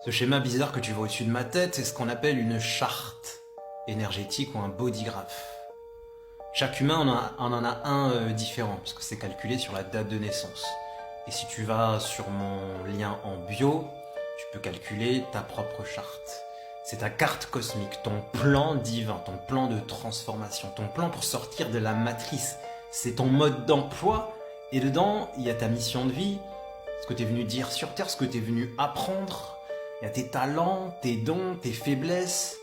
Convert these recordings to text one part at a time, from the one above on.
Ce schéma bizarre que tu vois au-dessus de ma tête, c'est ce qu'on appelle une charte énergétique ou un bodygraph. Chaque humain en a un différent, parce que c'est calculé sur la date de naissance. Et si tu vas sur mon lien en bio, tu peux calculer ta propre charte. C'est ta carte cosmique, ton plan divin, ton plan de transformation, ton plan pour sortir de la matrice. C'est ton mode d'emploi, et dedans, il y a ta mission de vie, ce que tu es venu dire sur Terre, ce que tu es venu apprendre. Il y a tes talents, tes dons, tes faiblesses,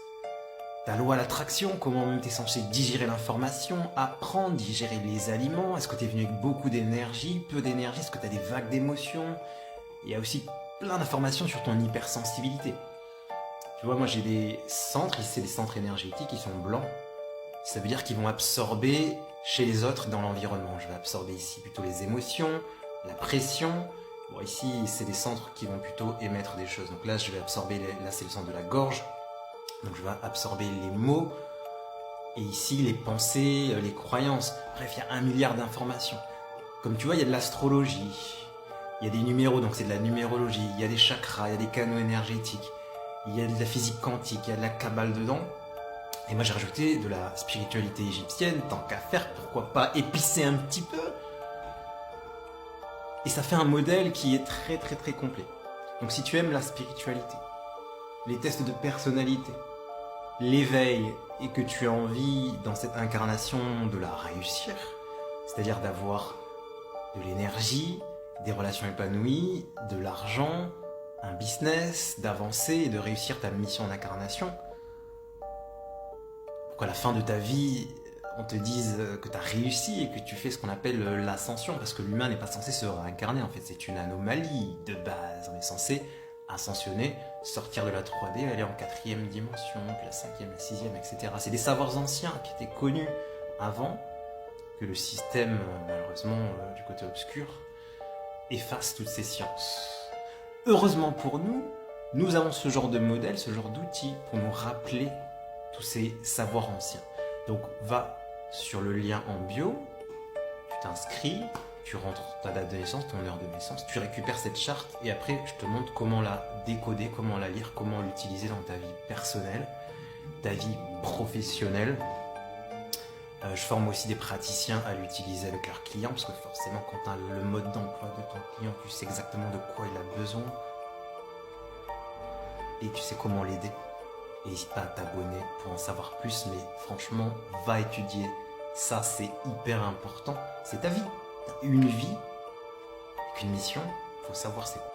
ta loi à l'attraction, comment même tu es censé digérer l'information, apprendre, digérer les aliments. Est-ce que tu es venu avec beaucoup d'énergie, peu d'énergie, est-ce que tu as des vagues d'émotions? Il y a aussi plein d'informations sur ton hypersensibilité. Tu vois, moi j'ai des centres, c'est des centres énergétiques qui sont blancs. Ça veut dire qu'ils vont absorber chez les autres dans l'environnement. Je vais absorber ici plutôt les émotions, la pression. Bon, ici, c'est des centres qui vont plutôt émettre des choses. Donc là, je vais absorber, là c'est le centre de la gorge. Donc je vais absorber les mots. Et ici, les pensées, les croyances. Bref, il y a 1 milliard d'informations. Comme tu vois, il y a de l'astrologie. Il y a des numéros, donc c'est de la numérologie. Il y a des chakras, il y a des canaux énergétiques. Il y a de la physique quantique, il y a de la cabale dedans. Et moi, j'ai rajouté de la spiritualité égyptienne. Tant qu'à faire, pourquoi pas épicer un petit peu? Et ça fait un modèle qui est très très très complet. Donc si tu aimes la spiritualité, les tests de personnalité, l'éveil, et que tu as envie dans cette incarnation de la réussir, c'est-à-dire d'avoir de l'énergie, des relations épanouies, de l'argent, un business, d'avancer et de réussir ta mission d'incarnation, pour qu'à la fin de ta vie, on te dise que tu as réussi et que tu fais ce qu'on appelle l'ascension, parce que l'humain n'est pas censé se réincarner, en fait c'est une anomalie de base. On est censé ascensionner, sortir de la 3D, aller en 4e dimension, puis la 5e, la 6e, etc. C'est des savoirs anciens qui étaient connus avant que le système, malheureusement, du côté obscur, efface toutes ces sciences. Heureusement pour nous, nous avons ce genre de modèle, ce genre d'outils pour nous rappeler tous ces savoirs anciens. Donc va sur le lien en bio, tu t'inscris, tu rentres ta date de naissance, ton heure de naissance, tu récupères cette charte et après je te montre comment la décoder, comment la lire, comment l'utiliser dans ta vie personnelle, ta vie professionnelle. Je forme aussi des praticiens à l'utiliser avec leurs clients parce que forcément quand tu as le mode d'emploi de ton client, tu sais exactement de quoi il a besoin et tu sais comment l'aider. Et n'hésite pas à t'abonner pour en savoir plus, mais franchement, va étudier. Ça, c'est hyper important. C'est ta vie. T'as une vie, avec une mission, faut savoir c'est quoi.